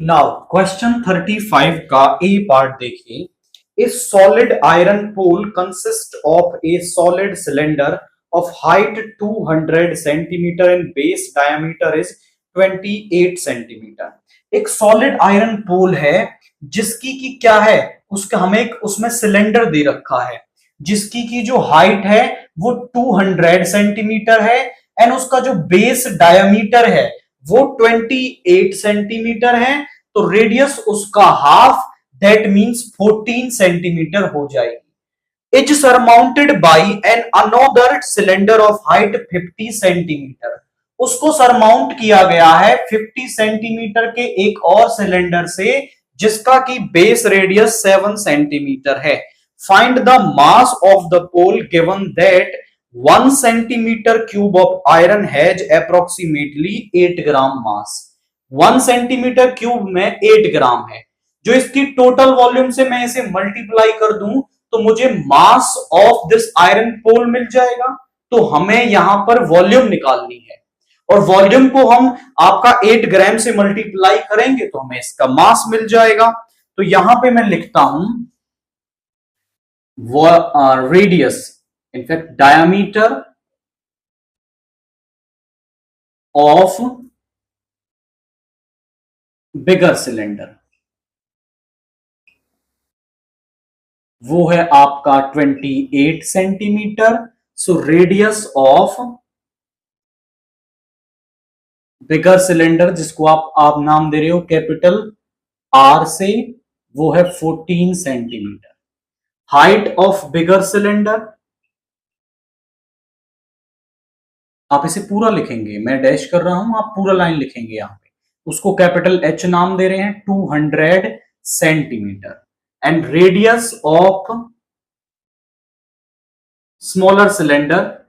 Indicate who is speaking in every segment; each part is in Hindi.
Speaker 1: नाउ क्वेश्चन 35 का ए पार्ट देखिए। A solid iron pole consist of a solid cylinder of height 200 centimetre and base diameter is 28 centimetre. एक सॉलिड आयरन पोल है जिसकी की क्या है, उसका हमें एक उसमें सिलेंडर दे रखा है जिसकी की जो हाइट है वो 200 सेंटीमीटर है एंड उसका जो बेस डायमीटर है वो 28 सेंटीमीटर है। तो रेडियस उसका हाफ, दैट मींस 14 सेंटीमीटर हो जाएगी। Is surmounted bye an another cylinder of height 50 centimetre. उसको सरमाउंट किया गया है 50 सेंटीमीटर के एक और सिलेंडर से जिसका की बेस रेडियस 7 सेंटीमीटर है। Find the mass of the pole given that 1 centimetre cube of iron has approximately 8 gram mass. 1 centimetre cube में 8 ग्राम है। जो इसकी टोटल वॉल्यूम से मैं इसे मल्टीप्लाई कर दूं तो मुझे mass of this iron pole मिल जाएगा। तो हमें यहां पर वॉल्यूम निकालनी है और वॉल्यूम को हम आपका 8 ग्राम से मल्टीप्लाई करेंगे तो हमें इसका मास मिल जाएगा। तो यहां पे मैं लिखता हूं radius, in fact diameter of bigger cylinder, वो है आपका 28 centimetre. So radius of bigger cylinder, जिसको आप नाम दे रहे हो कैपिटल आर से, वो है 14 centimetre. Height of bigger cylinder, आप इसे पूरा लिखेंगे, मैं डैश कर रहा हूं, आप पूरा लाइन लिखेंगे यहां पे। उसको कैपिटल एच नाम दे रहे हैं, 200 centimetre. And radius of smaller cylinder,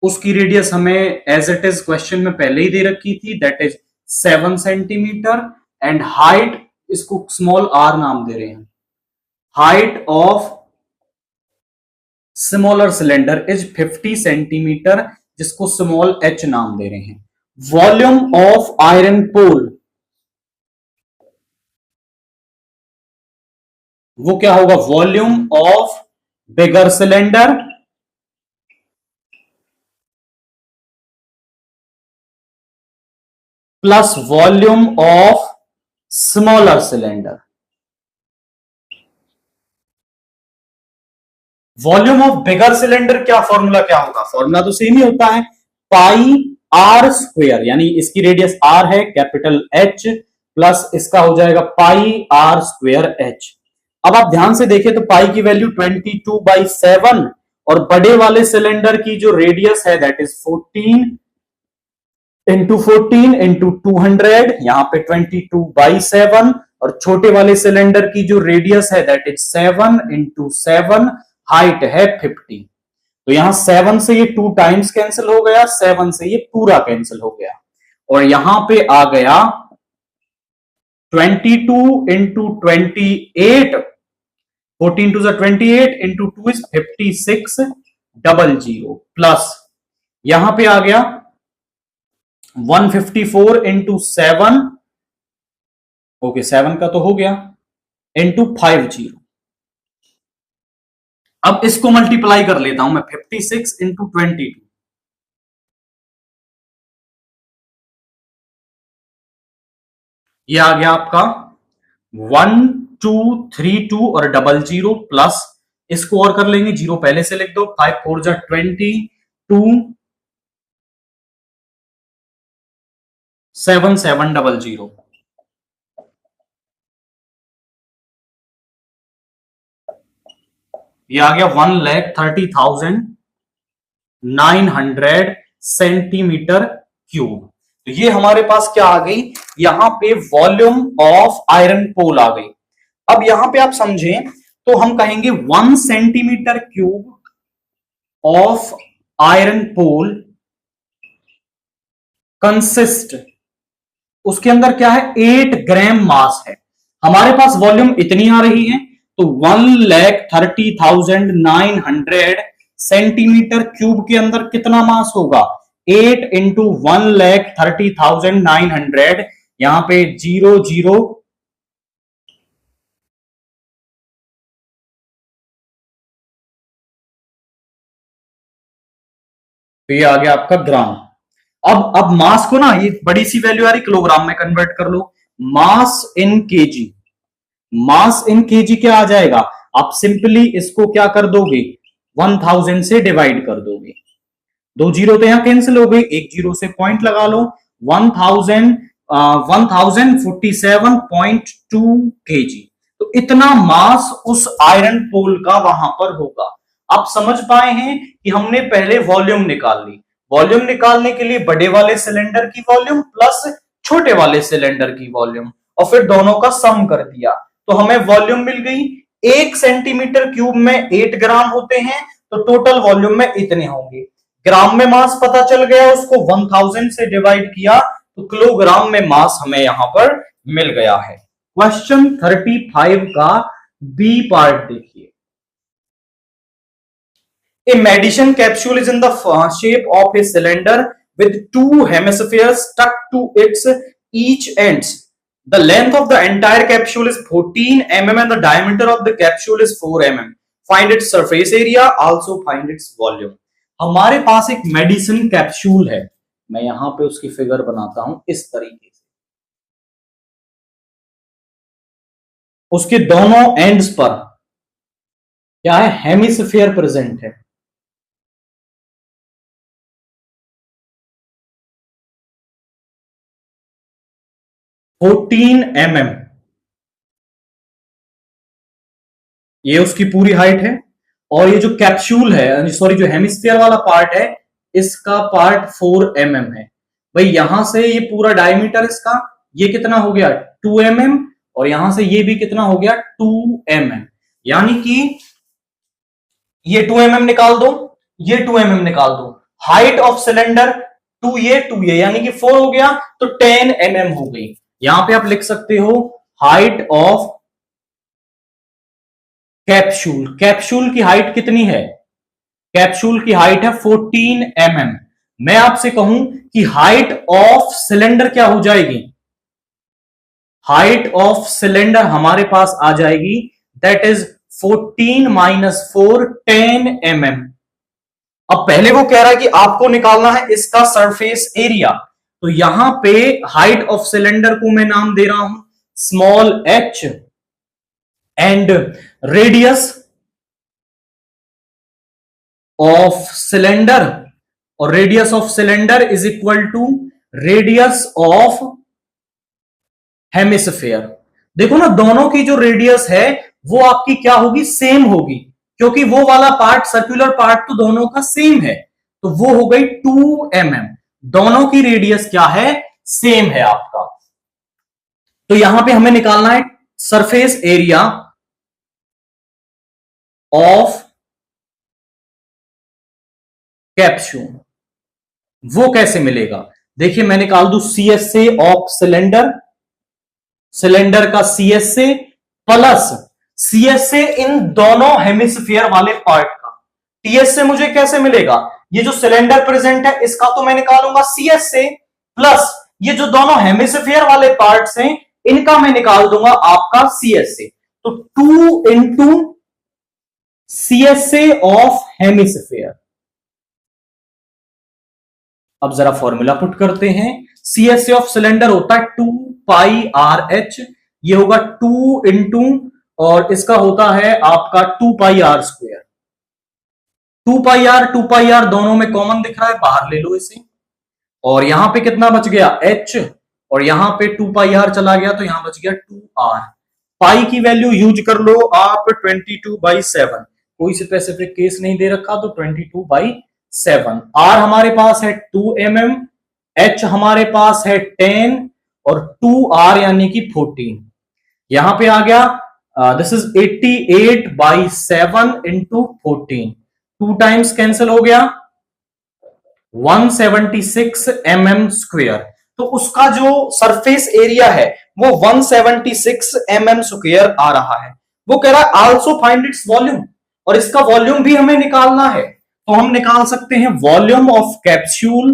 Speaker 1: उसकी रेडियस हमें एज इट इज क्वेश्चन में पहले ही दे रखी थी, that is 7 centimetre. And height, इसको स्मॉल आर नाम दे रहे हैं। Height of smaller cylinder is 50 centimetre, जिसको स्मॉल एच नाम दे रहे हैं। वॉल्यूम ऑफ आयरन पोल, वो क्या होगा, volume of bigger cylinder plus volume of smaller cylinder. Volume of bigger cylinder क्या फॉर्मूला क्या होगा, फॉर्मूला तो सेम ही होता है, पाई आर स्क्वायर, यानी इसकी रेडियस आर है, कैपिटल एच प्लस इसका हो जाएगा पाई आर स्क्वायर एच। अब आप ध्यान से देखें तो पाई की वैल्यू 22/7 और बड़े वाले सिलेंडर की जो रेडियस है दैट इज 14 इंटू 14 इंटू 200, यहां पे 22/7, और छोटे वाले सिलेंडर की जो रेडियस है दैट इज 7 इंटू 7, हाइट है 50। तो यहां 7 से ये 2 टाइम्स कैंसिल हो गया, 7 से ये पूरा कैंसिल हो गया, और यहां पे आ गया 22 into 28, 14 to 28 into 2 is 5600, plus यहां पे आ गया 154 इंटू 7, ओके 7 का तो हो गया, इंटू 50। अब इसको मल्टीप्लाई कर लेता हूं मैं, 56 इंटू 22, ये आ गया आपका 1232 और 00, प्लस इसको और कर लेंगे, जीरो पहले से लिख दो, 5 4 जा 20, 2 7700, ये आ गया 1,30,900 सेंटीमीटर क्यूब। तो ये हमारे पास क्या आ गई, यहां पे वॉल्यूम ऑफ आयरन पोल आ गई। अब यहां पे आप समझें तो हम कहेंगे 1 centimetre cube of iron pole consist, उसके अंदर क्या है, 8 ग्राम मास है। हमारे पास वॉल्यूम इतनी आ रही है तो 1,30,900 सेंटीमीटर क्यूब के अंदर कितना मास होगा, 8 इंटू 1,30,900, यहां पे 00, तो ये आ गया आपका ग्राम। अब मास को ना, ये बड़ी सी वैल्यू आ रही, किलोग्राम में कन्वर्ट कर लो। मास इन केजी, मास इन केजी क्या आ जाएगा? आप सिंपली इसको क्या कर दोगे, 1000 से डिवाइड कर दोगे। 2 जीरो तो यहां कैंसिल हो गई, 1 जीरो से पॉइंट लगा लो। 1047.2 केजी, तो इतना मास उस आयरन पोल का वहां पर होगा। आप समझ पाए हैं कि हमने पहले वॉल्यूम निकाल ली। वॉल्यूम निकालने के लिए बड़े वाले सिलेंडर की वॉल्यूम प्लस छोटे वाले सिलेंडर की वॉल्यूम, और फिर दोनों का सम कर दिया, तो हमें वॉल्यूम मिल गई। 1 सेंटीमीटर क्यूब में 8 ग्राम होते हैं, तो टोटल वॉल्यूम में इतने होंगे। ग्राम में मास पता चल गया, उसको 1000 से डिवाइड किया, तो किलोग्राम में मास हमें यहां पर मिल गया है। क्वेश्चन 35 का बी पार्ट देखिए। A medicine capsule is in the shape of a cylinder with 2 hemispheres stuck to its each ends. The length of the entire capsule is 14 mm and the diameter of the capsule is 4 mm. Find its surface area, also find its volume. हमारे पास एक मेडिसिन कैप्सूल है, मैं यहां पे उसकी फिगर बनाता हूं इस तरीके से। उसके दोनों एंड्स पर क्या है, हेमिस्फीयर प्रेजेंट है। फोर्टीन mm, ये उसकी पूरी हाइट है। और ये जो कैप्सूल है, सॉरी जो हेमिस्फीयर वाला पार्ट है, इसका पार्ट 4 mm है। भाई यहां से ये पूरा डायमीटर इसका ये कितना हो गया, 2 mm, और यहां से ये भी कितना हो गया, 2 mm। यानी कि ये 2 mm निकाल दो, ये 2 mm निकाल दो। हाइट ऑफ सिलेंडर 2 ये यानी कि 4 हो गया, तो 10 mm हो गई। यहां पे आप लिख सकते हो हाइट ऑफ कैप्सूल। कैप्सूल की हाइट कितनी है, कैप्सूल की हाइट है 14 mm। मैं आपसे कहूं कि हाइट ऑफ सिलेंडर क्या हो जाएगी, हाइट ऑफ सिलेंडर हमारे पास आ जाएगी, दैट इज 14 माइनस 4, 10 mm। अब पहले वो कह रहा है कि आपको निकालना है इसका सरफेस एरिया, तो यहां पे हाइट ऑफ सिलेंडर को मैं नाम दे रहा हूं small h, and radius of cylinder, और radius of cylinder is equal to radius of hemisphere. देखो ना, दोनों की जो रेडियस है वो आपकी क्या होगी, सेम होगी, क्योंकि वो वाला पार्ट, सर्कुलर पार्ट तो दोनों का सेम है, तो वो हो गई 2 mm। दोनों की रेडियस क्या है, सेम है आपका। तो यहां पे हमें निकालना है सरफेस एरिया ऑफ कैप्सूल। वो कैसे मिलेगा, देखिए मैं निकाल दूं CSA ऑफ सिलेंडर, सिलेंडर का CSA प्लस CSA इन दोनों हेमिस्फीयर वाले पार्ट का। TSA मुझे कैसे मिलेगा, ये जो सिलेंडर प्रेजेंट है इसका तो मैं निकालूंगा CSA, प्लस ये जो दोनों हेमिस्फीयर वाले पार्ट्स हैं इनका मैं निकाल दूंगा आपका CSA। तो 2 इंटू CSA ऑफ हेमिस्फीयर। अब जरा फॉर्मूला पुट करते हैं। CSA ऑफ सिलेंडर होता है 2 पाई RH, ये होगा 2 इंटू, और इसका होता है आपका 2 पाई R स्क्वायर। 2 पाई आर दोनों में कॉमन दिख रहा है, बाहर ले लो इसे, और यहां पे कितना बच गया H, और यहां पे 2 पाई आर चला गया, तो यहां बच गया 2R। पाई की वैल्यू यूज कर लो आप 22/7, कोई स्पेसिफिक केस नहीं दे रखा, तो 22/7। R हमारे पास है 2 mm, H हमारे पास है 10, और 2R यानी कि 14। यहां पे आ गया, this is 88/7 into 14, 2 times cancel हो गया, 176 mm स्क्वायर। तो उसका जो सरफेस एरिया है वो 176 mm स्क्वायर आ रहा है। वो कह रहा है आल्सो फाइंड इट्स वॉल्यूम, और इसका वॉल्यूम भी हमें निकालना है, तो हम निकाल सकते हैं वॉल्यूम ऑफ कैप्सूल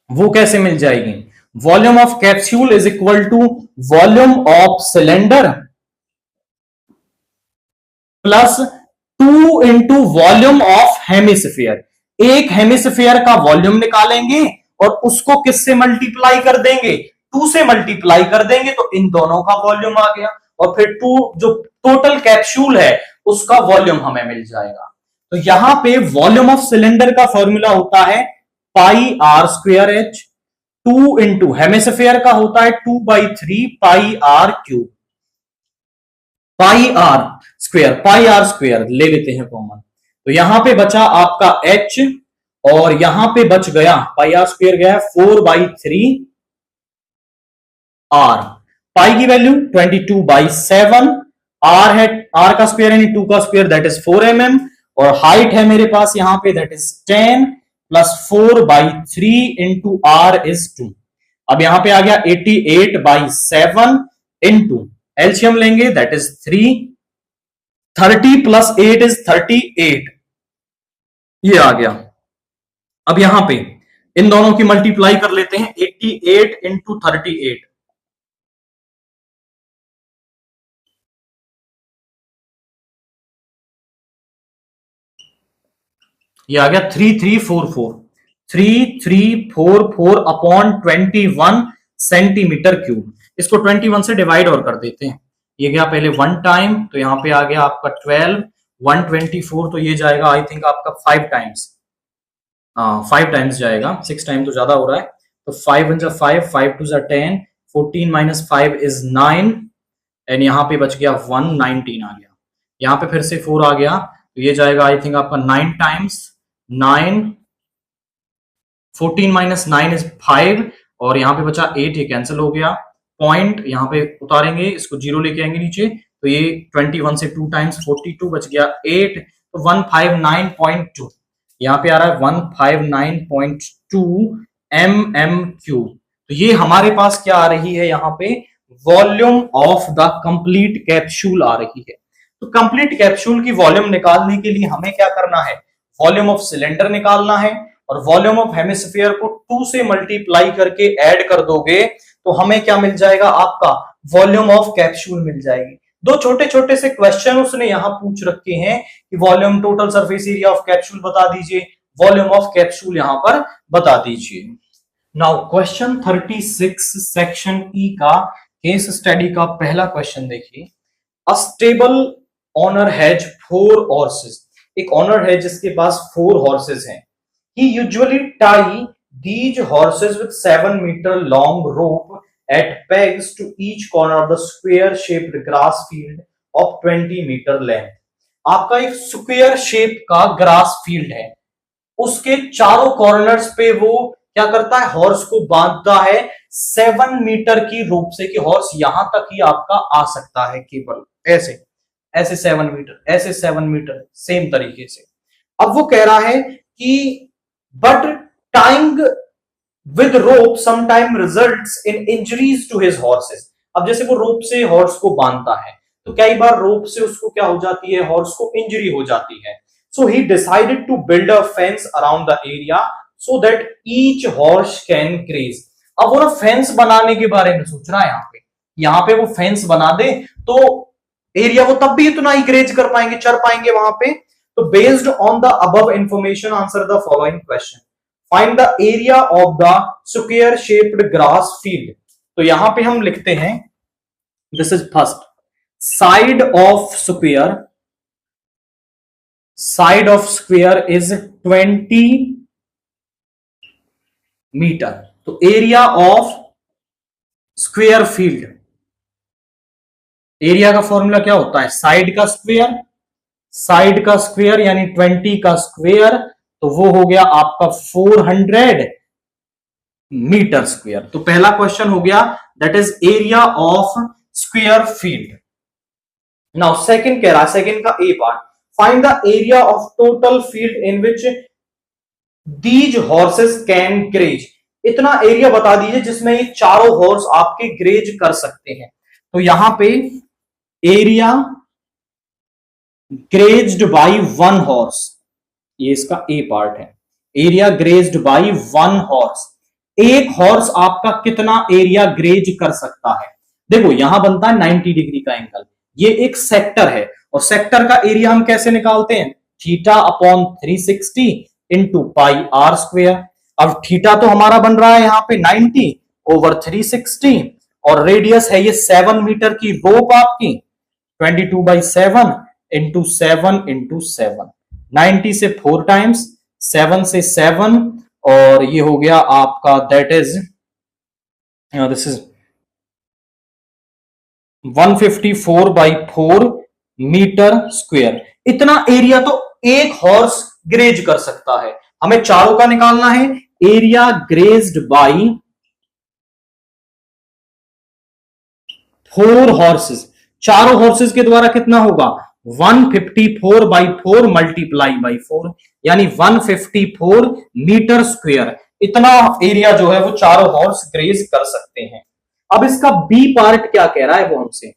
Speaker 1: वो कैसे मिल जाएगी? Volume of capsule is equal to volume of cylinder plus 2 into volume of hemisphere. एक हेमिस्फीयर का वॉल्यूम निकालेंगे और उसको किससे मल्टीप्लाई कर देंगे? 2 से मल्टीप्लाई कर देंगे तो इन दोनों का वॉल्यूम आ गया, और फिर 2 जो टोटल कैप्सूल है उसका वॉल्यूम हमें मिल जाएगा। तो यहां पे वॉल्यूम ऑफ सिलेंडर का फॉर्मूला होता है pi R square H, 2 into hemisphere का होता है 2/3 pi R cube. Pi R square ले लेते हैं कॉमन, तो यहां पे बचा आपका h, और यहां पे बच गया पाई आर स्क्वेयर गया 4/3 आर। पाई की वैल्यू 22/7, आर है आर का स्क्वेयर यानी 2 का स्क्वेयर दैट इज 4 mm, और हाइट है मेरे पास यहां पे that is 10 plus 4/3 into R is 2। अब यहां पे आ गया 88/7 इंटू एलसीएम लेंगे दैट इज 3, 30 प्लस 8 इज 38, ये आ गया। अब यहां पे इन दोनों की मल्टीप्लाई कर लेते हैं 88 इंटू 38, ये आ गया 3344 अपॉन 21 सेंटीमीटर क्यूब। इसको 21 से डिवाइड और कर देते हैं, ये गया पहले 1 टाइम तो यहां पे आ गया आपका 12, 124 तो ये जाएगा आई थिंक आपका 5 टाइम्स, 5 टाइम्स जाएगा, 6 टाइम तो ज्यादा हो रहा है। तो 5 1 5, 5 2 10, 14 माइनस 5 इज 9, एंड यहाँ पे बच गया 119 आ गया। यहाँ पे फिर से 4 आ गया तो ये जाएगा आई थिंक आपका 9 टाइम्स, 9, 14 माइनस 9 इज 5, और यहाँ पे बचा 8, ये कैंसिल हो गया। पॉइंट यहाँ पे उतारेंगे, इसको जीरो लेके आएंगे नीचे, तो ये 21 से 2 टाइम्स 42 बच गया 8, तो 159.2, यहाँ पे आ रहा है 159.2 mm3। तो ये हमारे पास क्या आ रही है यहाँ पे? Volume of the complete capsule आ रही है। तो कंप्लीट कैप्सूल की वॉल्यूम निकालने के लिए हमें क्या करना है? वॉल्यूम ऑफ सिलेंडर निकालना है, और वॉल्यूम ऑफ हेमिस्फीयर को 2 से मल्टीप्लाई करके ऐड कर दोगे तो हमें क्या मिल जाएगा? आपका वॉल्यूम ऑफ कैप्सूल मिल जाएगी। दो छोटे छोटे से क्वेश्चन उसने यहां पूछ रखे हैं कि volume total surface area of capsule बता दीजिए, वॉल्यूम ऑफ कैप्सूल यहां पर बता दीजिए। नाउ क्वेश्चन 36 सेक्शन ई का केस स्टडी का पहला क्वेश्चन देखिए। A stable owner has 4 horses, एक ऑनर है जिसके पास 4 हॉर्सेस हैं। He usually tie these horses with 7 meter long rope at pegs to each corner of the square shaped grass field of 20 meter length। आपका एक स्क्वायर शेप का ग्रास फील्ड है, उसके चारों कॉर्नर्स पे वो क्या करता है? हॉर्स को बांधता है 7 मीटर की रोप से, कि हॉर्स यहां तक ही आपका आ सकता है, केवल ऐसे ऐसे 7 मीटर, ऐसे 7 मीटर, सेम तरीके से। अब वो कह रहा है कि but tying with rope sometime results in injuries to his horses। अब जैसे वो रोप से हॉर्स को बांधता है तो कई बार रोप से उसको क्या हो जाती है? हॉर्स को इंजरी हो जाती है। So he decided to build a fence around the area so that each horse can graze। अब वो ना फेंस बनाने के बारे में सोच रहा है यहाँ पे वो फेंस बना दे तो एरिया वो तब भी इतना ही ग्रेज कर पाएंगे, चर पाएंगे वहां पे। तो based on the above information answer the following question. Find the area of the square shaped grass field. तो यहां पे हम लिखते हैं this is first side of square is 20 metre. तो area of square field, area का फॉर्मूला क्या होता है? साइड का स्क्वायर यानी 20 का स्क्वायर, तो वो हो गया आपका 400 मीटर स्क्वायर। तो पहला क्वेश्चन हो गया that is area of square field. Now second कह रहा है, सेकंड का A part, find the area of total field in which these horses can graze. इतना एरिया बता दीजिए जिसमें ये चारों हॉर्स आपके ग्रेज कर सकते हैं। तो यहां पे एरिया ग्रेज्ड बाई 1 हॉर्स, ये इसका ए पार्ट है। एरिया ग्रेज्ड बाई 1 हॉर्स, एक हॉर्स आपका कितना एरिया ग्रेज कर सकता है? देखो यहां बनता है 90 डिग्री का एंगल, ये एक सेक्टर है और सेक्टर का एरिया हम कैसे निकालते हैं? Theta upon 360 into pi R square. अब थीटा तो हमारा बन रहा है यहां पे 90 ओवर 360 और रेडियस है ये 7 मीटर की रोप आपकी 22/7 इंटू 7 90 से 4 टाइम्स 7 से 7 और ये हो गया आपका that is this is 154/4 metre square. इतना एरिया तो एक हॉर्स ग्रेज कर सकता है। हमें चारों का निकालना है। एरिया ग्रेज्ड बाई 4 हॉर्सेस, चारों हॉर्सेस के द्वारा कितना होगा? 154/4 मल्टीप्लाई बाई 4 यानी 154 मीटर स्क्वायर। इतना एरिया जो है वो चारों हॉर्स ग्रेज कर सकते हैं। अब इसका बी पार्ट क्या कह रहा है वो हमसे,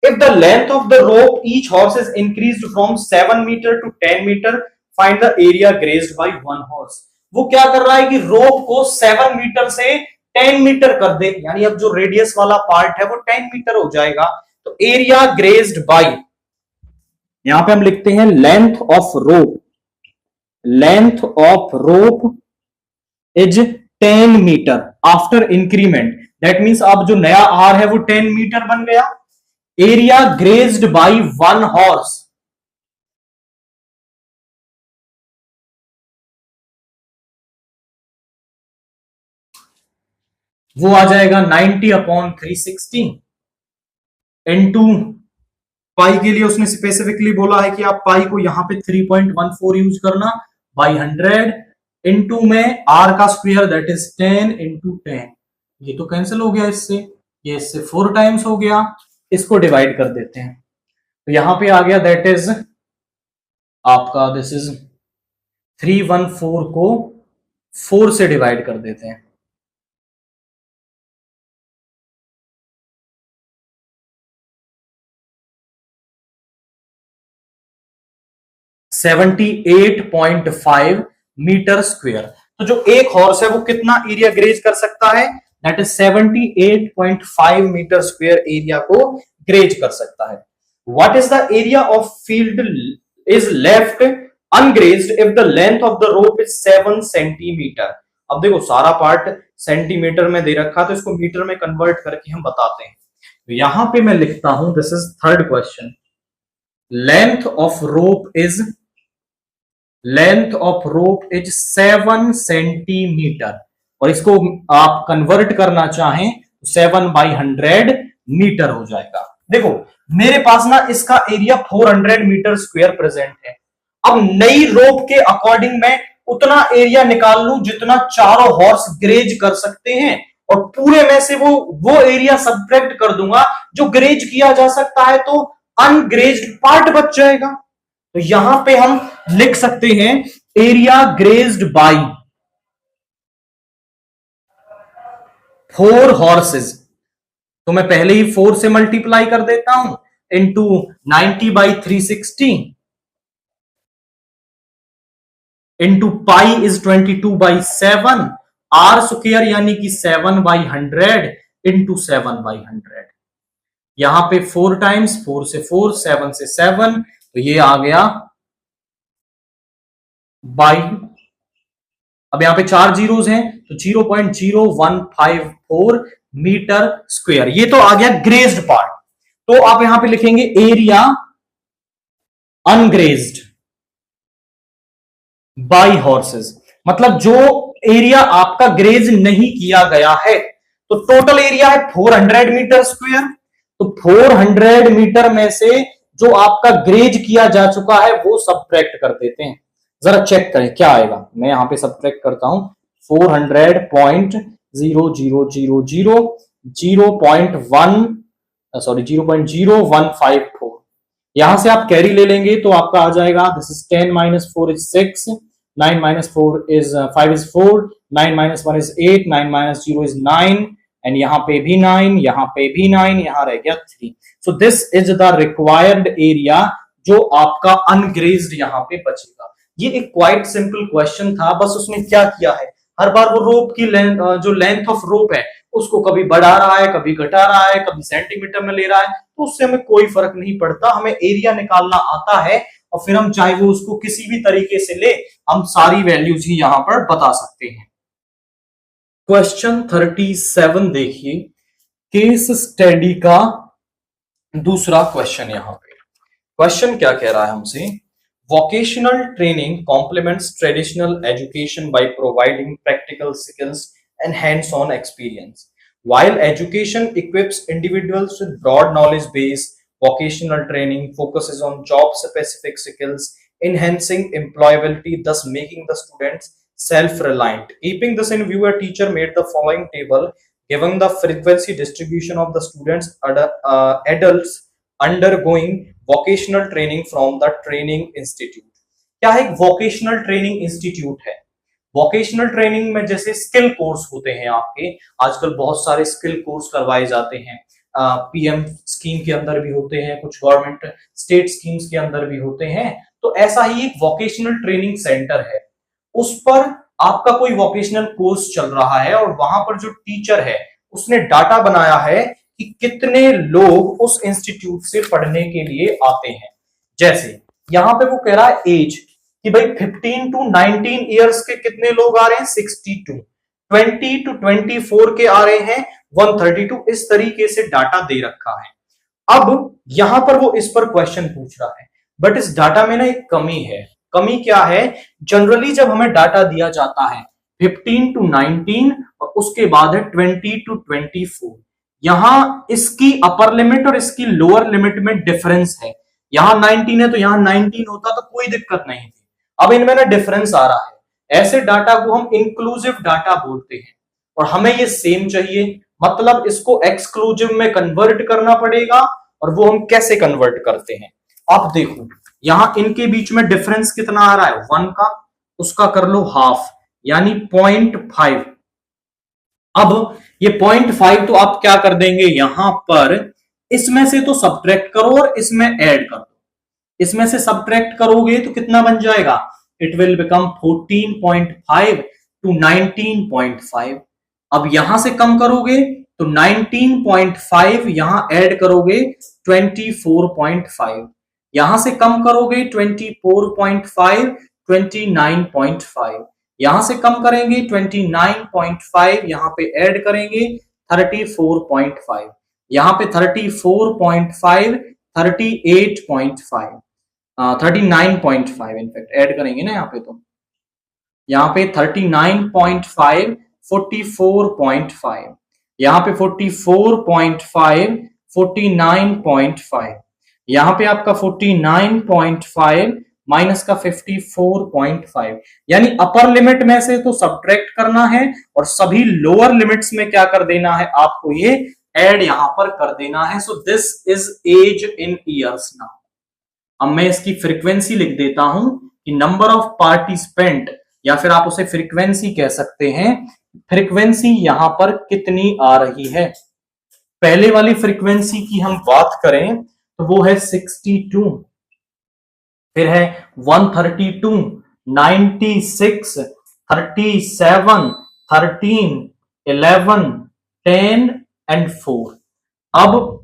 Speaker 1: if the length of the rope each horse is increased from 7 metre to 10 metre find the area grazed by 1 horse. वो क्या कर रहा है कि रोप को 7 मीटर से 10 मीटर कर दे, यानी अब जो रेडियस वाला पार्ट है वो 10 मीटर हो जाएगा। तो एरिया ग्रेज्ड बाई, यहां पे हम लिखते हैं length of rope, length of rope is 10 metre after increment. That means अब जो नया आर है वो 10 मीटर बन गया। एरिया ग्रेज्ड बाई 1 हॉर्स, वो आ जाएगा 90 अपॉन 360 इनटू पाई के लिए उसने स्पेसिफिकली बोला है कि आप पाई को यहां पे 3.14 यूज करना बाई 100 इनटू में आर का स्क्वायर दैट इज 10 इंटू 10। ये तो कैंसिल हो गया इससे, ये इससे 4 टाइम्स हो गया, इसको डिवाइड कर देते हैं तो यहां पे आ गया दैट इज आपका दिस इज 314 को 4 से डिवाइड कर देते हैं 78.5 मीटर स्क्वायर। तो जो एक हॉर्स है वो कितना एरिया ग्रेज कर सकता है? That is 78.5 metre square area को ग्रेज कर सकता है। What is the area of field is left ungrazed if the length of the rope is 7 centimetre. अब देखो सारा पार्ट सेंटीमीटर में दे रखा तो इसको मीटर में कन्वर्ट करके हम बताते हैं। तो यहां पे मैं लिखता हूं this is third question, length of rope is 7 centimetre और इसको आप कन्वर्ट करना चाहें तो 7/100 मीटर हो जाएगा। देखो मेरे पास ना इसका एरिया 400 मीटर स्क्वायर प्रेजेंट है। अब नई रोप के अकॉर्डिंग मैं उतना एरिया निकाल लूं जितना चारों हॉर्स ग्रेज कर सकते हैं और पूरे में से वो एरिया सब्ट्रैक्ट कर दूंगा जो ग्रेज किया जा सकता है, तो अनग्रेज्ड पार्ट बच जाएगा। तो यहां पे हम लिख सकते हैं एरिया ग्रेज्ड बाई 4 हॉर्सेस। तो मैं पहले ही 4 से मल्टीप्लाई कर देता हूं into 90/360 into pi is 22/7 R square यानी कि 7/100 इंटू 7/100। यहां पे 4 टाइम्स 4 से 4 7 से 7 तो ये आ गया बाई, अब यहां पे 4 जीरोस हैं तो 0.0154 मीटर स्क्वायर। ये तो आ गया ग्रेज्ड पार्ट। तो आप यहां पे लिखेंगे एरिया अनग्रेज्ड बाई हॉर्सेस, मतलब जो एरिया आपका ग्रेज नहीं किया गया है। तो टोटल एरिया है 400 मीटर स्क्वायर, तो 400 मीटर में से जो आपका ग्रेज किया जा चुका है वो सब्ट्रैक्ट कर देते हैं। जरा चेक करें क्या आएगा। मैं यहां पे सब्ट्रैक्ट करता हूं 0.1 यहां से आप कैरी ले लेंगे तो आपका आ जाएगा this is 10 - 4 is 6 9 - 4 is 5 is 4 9 - 1 is 8 9 - 0 is 9 and यहां पे भी 9 यहां पे भी 9 यहां रह गया 3। सो this is the required area जो आपका अनग्रेज्ड यहां पे बचेगा। ये एक क्वाइट सिंपल क्वेश्चन था, बस उसने क्या किया है हर बार वो रोप की जो लेंथ ऑफ रोप है उसको कभी बढ़ा रहा है, कभी घटा रहा है, कभी सेंटीमीटर में ले रहा है, तो उससे हमें कोई फर्क नहीं पड़ता, हमें एरिया निकालना आता है और फिर हम चाहे वो उसको किसी भी तरीके से ले, हम सारी वैल्यूज ही यहां पर बता सकते हैं। क्वेश्चन 37 देखिए, केस स्टडी का दूसरा क्वेश्चन यहां पे। क्वेश्चन क्या कह रहा है हमसे, vocational training complements traditional education by providing practical skills and hands on experience while education equips individuals with broad knowledge base. Vocational training focuses on job specific skills, enhancing employability, thus making the students self reliant. Keeping this in view, a teacher made the following table giving the frequency distribution of the students adults undergoing vocational training from the training institute. क्या है वोकेशनल ट्रेनिंग इंस्टीट्यूट है? वोकेशनल ट्रेनिंग में जैसे स्किल कोर्स होते हैं आपके, आजकल बहुत सारे स्किल कोर्स करवाए जाते हैं, पीएम स्कीम के अंदर भी होते हैं, कुछ गवर्नमेंट स्टेट स्कीम्स के अंदर भी होते हैं, तो ऐसा ही एक वोकेशनल ट्रेनिंग सेंटर है, उस पर आपका कोई वोकेशनल कोर्स चल रहा है और वहां पर जो टीचर है उसने डाटा बनाया है कि कितने लोग उस इंस्टीट्यूट से पढ़ने के लिए आते हैं। जैसे यहां पे वो कह रहा है एज कि भाई 15 टू 19 इयर्स के कितने लोग आ रहे हैं 62, 20 टू 24 के आ रहे हैं 132, इस तरीके से डाटा दे रखा है। अब यहां पर वो इस पर क्वेश्चन पूछ रहा है, बट इस डाटा में ना एक कमी है। कमी क्या है, जनरली जब हमें डाटा दिया जाता है 15 टू 19 और उसके बाद है 20 टू 24, यहां इसकी अपर लिमिट और इसकी लोअर लिमिट में डिफरेंस है। यहां 19 है तो यहां 19 होता तो कोई दिक्कत नहीं थी, अब इनमें ना डिफरेंस आ रहा है। ऐसे डाटा को हम इंक्लूसिव डाटा बोलते हैं और हमें ये सेम चाहिए, मतलब इसको एक्सक्लूसिव में कन्वर्ट करना पड़ेगा। और वो हम कैसे कन्वर्ट करते हैं, आप देखो यहां इनके बीच में डिफरेंस कितना आ रहा है 1 का, उसका कर लो हाफ यानी 0.5। अब ये 0.5 तो आप क्या कर देंगे, यहां पर इसमें से तो सब्ट्रैक्ट करो और इसमें ऐड कर दो। इसमें से सब्ट्रैक्ट करोगे तो कितना बन जाएगा, इट विल बिकम 14.5 टू 19.5। अब यहां से कम करोगे तो 19.5 यहां ऐड करोगे 24.5, यहां से कम करोगे 24.5 29.5, यहां से कम करेंगे 29.5, यहां पे ऐड करेंगे 34.5, यहां पे 34.5 38.5 39.5 इनफैक्ट ऐड करेंगे ना यहाँ पे, तो यहाँ पे 39.5 44.5, यहाँ पे 44.5 49.5, यहाँ पे आपका 49.5 माइनस का 54.5, यानी अपर लिमिट में से तो सब्ट्रैक्ट करना है और सभी लोअर लिमिट्स में क्या कर देना है, आपको ये ऐड यहां पर कर देना है। So this is age in years now. अब मैं इसकी फ्रीक्वेंसी लिख देता हूं कि नंबर ऑफ पार्टिसिपेंट, या फिर आप उसे फ्रीक्वेंसी कह सकते हैं, फ्रीक्वेंसी यहां पर कितनी आ रही है। पहले वाली फ्रीक्वेंसी की हम बात करें तो वो है 62, फिर है 132, 96, 37, 13, 11, 10 एंड 4। अब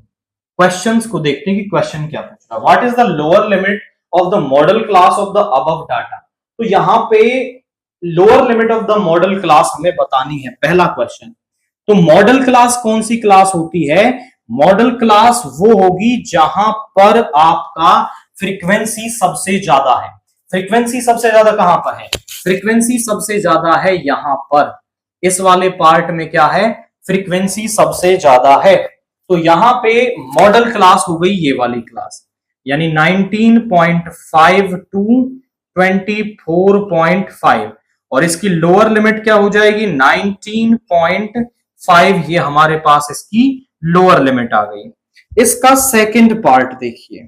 Speaker 1: क्वेश्चंस को देखते हैं कि क्वेश्चन क्या पूछ रहा है, what is the lower limit of the model class of the above data. तो यहां पे lower limit of the model class हमें बतानी है, पहला क्वेश्चन। तो मॉडल क्लास कौन सी क्लास होती है, मॉडल क्लास वो होगी जहां पर आपका फ्रीक्वेंसी सबसे ज्यादा है। फ्रीक्वेंसी सबसे ज्यादा कहां पर है, फ्रीक्वेंसी सबसे ज्यादा है यहां पर, इस वाले पार्ट में क्या है, फ्रीक्वेंसी सबसे ज्यादा है। तो यहां पे मॉडल क्लास हो गई ये वाली क्लास, यानी 19.5 टू 24.5, और इसकी लोअर लिमिट क्या हो जाएगी 19.5, ये हमारे पास इसकी लोअर लिमिट आ गई। इसका सेकंड पार्ट देखिए,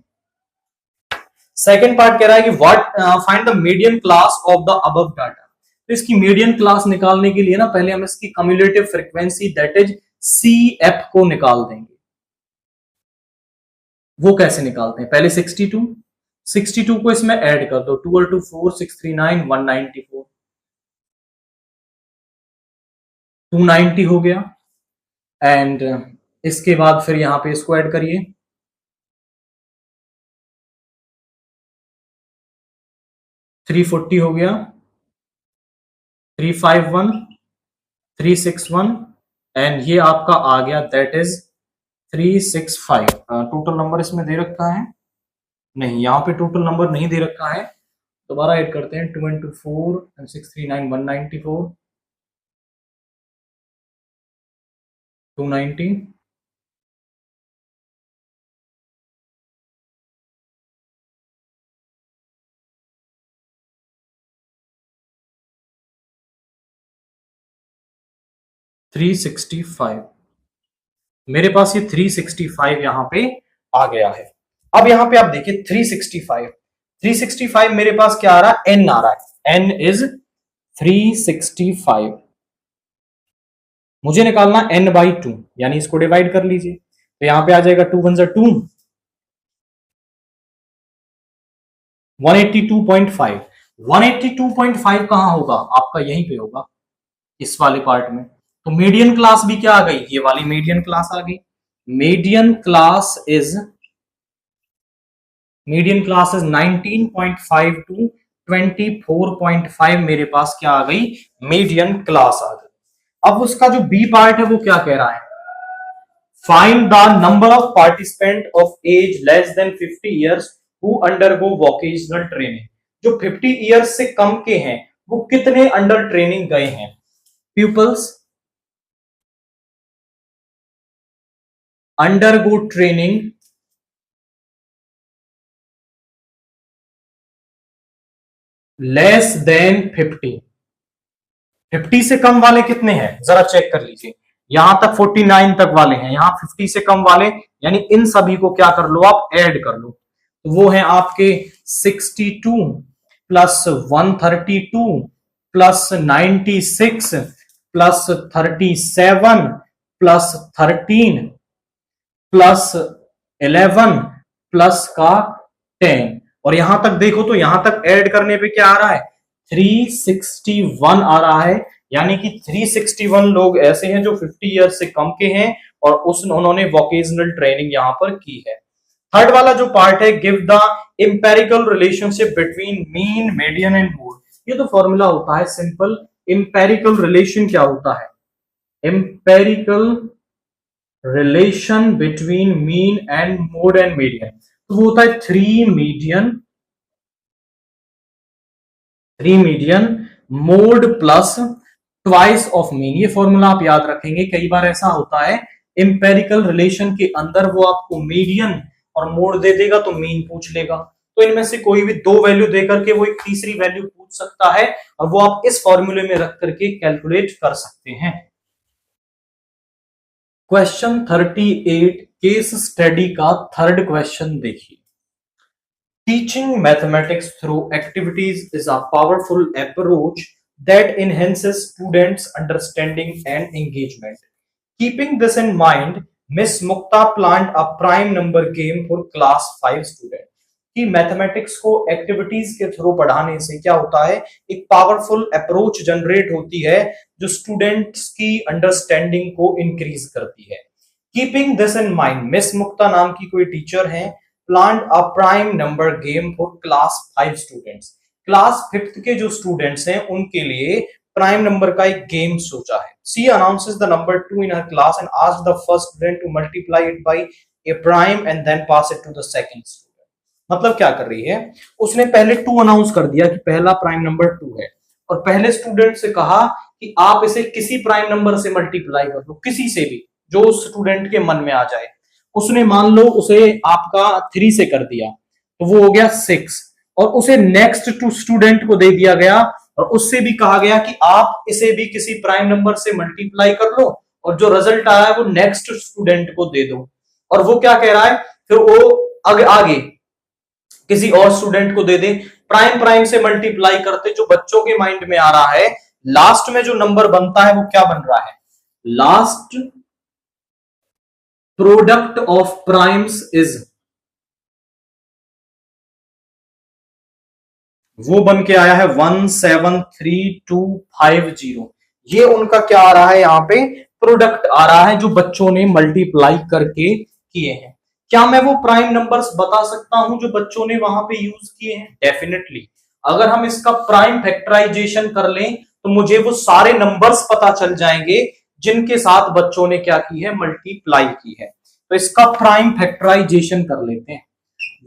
Speaker 1: सेकंड पार्ट कह रहा है कि what find the median class of the above data. तो इसकी मीडियन क्लास निकालने के लिए ना पहले हम इसकी cumulative frequency that is CF को निकाल देंगे। वो कैसे निकालते हैं, पहले 62 को इसमें ऐड कर दो, 2 और 2 4, 639 194, 290 हो गया। एंड इसके बाद फिर यहां पे इसको ऐड करिए, 340 हो गया, 351, 361 एंड ये आपका आ गया दैट इज 365। टोटल नंबर इसमें दे रखा है नहीं, यहाँ पे टोटल नंबर नहीं दे रखा है, दोबारा ऐड करते हैं, 2 into 4 and 639 194, 290, 365। मेरे पास ये 365 यहाँ पे आ गया है। अब यहाँ पे आप देखिए 365, 365 मेरे पास क्या आ रहा है, n आ रहा है, n इज 365। मुझे निकालना n/2, यानी इसको डिवाइड कर लीजिए, तो यहां पे आ जाएगा 2 1 2, 182.5। 182.5 कहां होगा आपका, यहीं पे होगा इस वाले पार्ट में। तो मीडियन क्लास भी क्या आ गई, ये वाली मीडियन क्लास आ गई। मीडियन क्लास इज 19.5 टू 24.5, मेरे पास क्या आ गई, मीडियन क्लास आ गई। अब उसका जो बी पार्ट है वो क्या कह रहा है, find the number of participant of age less than 50 years who undergo vocational training. जो 50 ईयर्स से कम के हैं वो कितने अंडर ट्रेनिंग गए हैं, pupils undergo training less than 50। 50 से कम वाले कितने हैं जरा चेक कर लीजिए, यहां तक 49 तक वाले हैं, यहां 50 से कम वाले, यानी इन सभी को क्या कर लो आप, ऐड कर लो, तो वो है आपके 62 plus 132 plus 96 plus 37 plus 13 plus 11 plus का 10, और यहां तक देखो तो यहां तक ऐड करने पे क्या आ रहा है, 361 आ रहा है, यानी कि 361 लोग ऐसे हैं जो 50 ईयर से कम के हैं और उन्होंने वोकेशनल ट्रेनिंग यहां पर की है। थर्ड वाला जो पार्ट है, give the empirical relationship between mean median and mode. ये तो फॉर्मूला होता है सिंपल, इंपेरिकल रिलेशन क्या होता है, empirical relation between mean and mode and median, तो वो होता है 3 median mode plus twice of mean. ये फॉर्मूला आप याद रखेंगे, कई बार ऐसा होता है इंपेरिकल रिलेशन के अंदर वो आपको मीडियन और मोड दे देगा तो मीन पूछ लेगा, तो इनमें से कोई भी दो वैल्यू देकर के वो एक तीसरी वैल्यू पूछ सकता है और वो आप इस फॉर्मूले में रख करके कैलकुलेट कर सकते हैं। क्वेश्चन 38 केस स्टडी का थर्ड क्वेश्चन देखिए, teaching mathematics through activities is a powerful approach that enhances students understanding and engagement. Keeping this in mind, Miss Mukta planned a prime number game for class 5 students. कि मैथमेटिक्स को एक्टिविटीज के थ्रू पढ़ाने से क्या होता है, एक पावरफुल अप्रोच जनरेट होती है जो स्टूडेंट्स की अंडरस्टैंडिंग को इंक्रीज करती है। Keeping this in mind, miss Mukta नाम की कोई टीचर है, planned a prime number game for class 5 students. Class 5th के जो स्टूडेंट्स हैं उनके लिए प्राइम नंबर का एक गेम सोचा है। She announces the number 2 in her class and asks the first student to multiply it by a prime and then pass it to the second student. मतलब क्या कर रही है, उसने पहले 2 अनाउंस कर दिया कि पहला प्राइम नंबर 2 है, और पहले स्टूडेंट से कहा कि आप इसे किसी प्राइम नंबर से मल्टीप्लाई कर दो, किसी से भी जो स्टूडेंट के मन में आ जाए। उसने मान लो उसे आपका 3 से कर दिया तो वो हो गया 6, और उसे नेक्स्ट टू स्टूडेंट को दे दिया गया और उससे भी कहा गया कि आप इसे भी किसी प्राइम नंबर से मल्टीप्लाई कर लो और जो रिजल्ट आया है वो नेक्स्ट स्टूडेंट को दे दो। और वो क्या कह रहा है, फिर वो आगे किसी और स्टूडेंट को दे दे, प्राइम प्राइम से मल्टीप्लाई करते जो बच्चों के माइंड में आ रहा है, लास्ट में जो नंबर बनता है वो क्या बन रहा है, last product of primes is, वो बन के आया है 173,250। ये उनका क्या आ रहा है, यहाँ पे प्रोडक्ट आ रहा है जो बच्चों ने मल्टीप्लाई करके किए हैं। क्या मैं वो प्राइम नंबर्स बता सकता हूं जो बच्चों ने वहां पे यूज किए हैं? डेफिनेटली। अगर हम इसका प्राइम फैक्टराइजेशन कर लें तो मुझे वो सारे नंबर्स पता चल जाएंगे जिनके साथ बच्चों ने क्या की है, मल्टीप्लाई की है। तो इसका प्राइम फैक्टराइजेशन कर लेते हैं।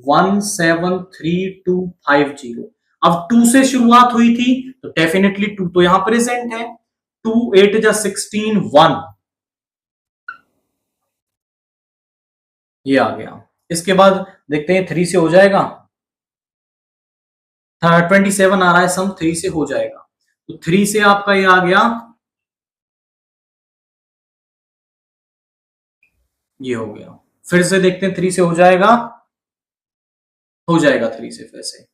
Speaker 1: 17325 अब 2 से शुरुआत हुई थी तो डेफिनेटली 2 तो यहां प्रेजेंट है। 2 8 जा 16 1 ये आ गया। इसके बाद देखते हैं 3 से हो जाएगा। 27 आ रहा है, सम 3 से हो जाएगा। तो 3 से आपका ये आ गया, ये हो गया। फिर से देखते हैं 3 से हो जाएगा, हो जाएगा 3 से फिर से।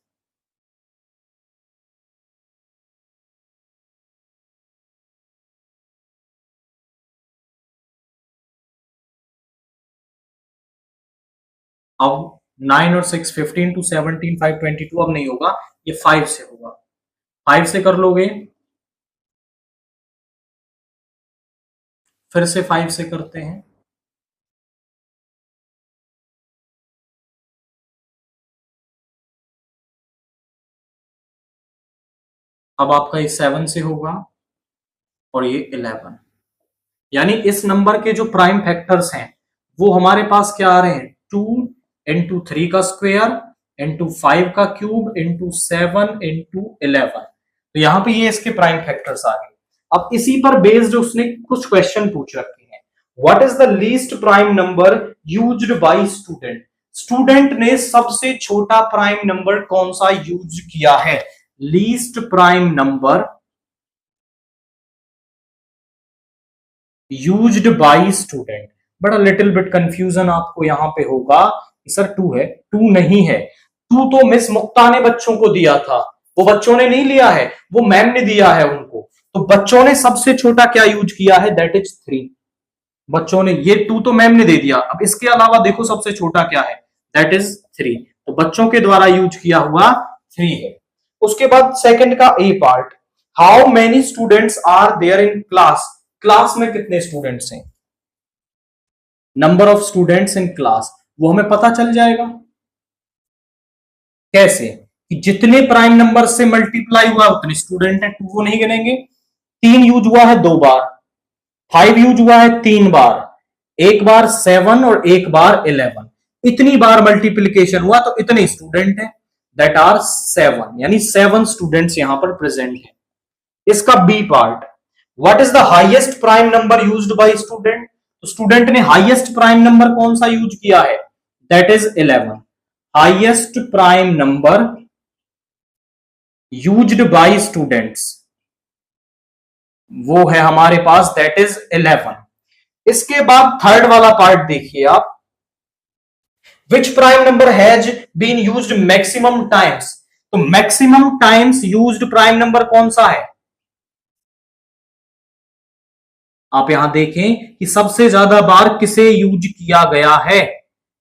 Speaker 1: अब 9 और 6 15 टू 17 5 22 अब नहीं होगा, ये 5 से होगा। 5 से कर लोगे, फिर से 5 से करते हैं। अब आपका ये 7 से होगा और ये 11। यानी इस नंबर के जो प्राइम फैक्टर्स हैं वो हमारे पास क्या आ रहे हैं, 2 इंटू 3 का स्क्वायर इंटू 5 का क्यूब इंटू 7 इंटू 11। तो यहां पे ये इसके प्राइम फैक्टर्स आ गए। अब इसी पर बेस्ड उसने कुछ क्वेश्चन पूछ रखे हैं। What is the least prime number used by student? Student ने सबसे छोटा प्राइम नंबर कौन सा यूज किया है? Least prime number used by student. बड़ा लिटिल बिट कंफ्यूजन आपको यहां पे होगा, सर 2 है, 2 नहीं है। 2 तो मिस मुक्ता ने बच्चों को दिया था, वो बच्चों ने नहीं लिया है, वो मैम ने दिया है उनको। तो बच्चों ने सबसे छोटा क्या यूज किया है, दैट इज 3। बच्चों ने, ये 2 तो मैम ने दे दिया। अब इसके अलावा देखो सबसे छोटा क्या है, दैट इज 3। तो बच्चों के द्वारा यूज किया हुआ 3 है। उसके बाद सेकंड का A part, how many students are there in class? Class में कितने स्टूडेंट्स हैं? Number of students in class वो हमें पता चल जाएगा। कैसे? कि जितने प्राइम नंबर से मल्टीप्लाई हुआ उतने स्टूडेंट है, 2 वो नहीं गिनेंगे। 3 यूज हुआ है 2 बार, 5 यूज हुआ है 3 बार, एक बार 7 और एक बार 11। इतनी बार मल्टीप्लीकेशन हुआ तो इतने स्टूडेंट हैं, दैट आर 7। यानी 7 स्टूडेंट्स यहां पर प्रेजेंट है। इसका B part, what is the highest prime number used by student? तो स्टूडेंट ने हाईएस्ट प्राइम नंबर कौन सा यूज किया है, that is 11। Highest prime number used by students वो है हमारे पास, दैट इज 11। इसके बाद थर्ड वाला पार्ट देखिए आप, which prime number has been used maximum times? तो maximum times used prime number कौन सा है? आप यहां देखें कि सबसे ज्यादा बार किसे यूज किया गया है।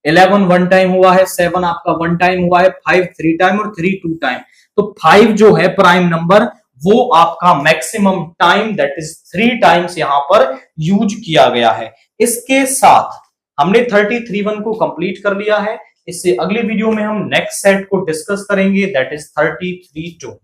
Speaker 1: 11 1 टाइम हुआ है, 7 आपका 1 टाइम हुआ है, 5 3 टाइम और 3 2 टाइम। तो 5 जो है प्राइम नंबर वो आपका maximum time, that is 3 times यहां पर यूज किया गया है। इसके साथ हमने 33 को कंप्लीट कर लिया है। इससे अगले वीडियो में हम नेक्स्ट सेट को डिस्कस करेंगे, दैट इज 33 2।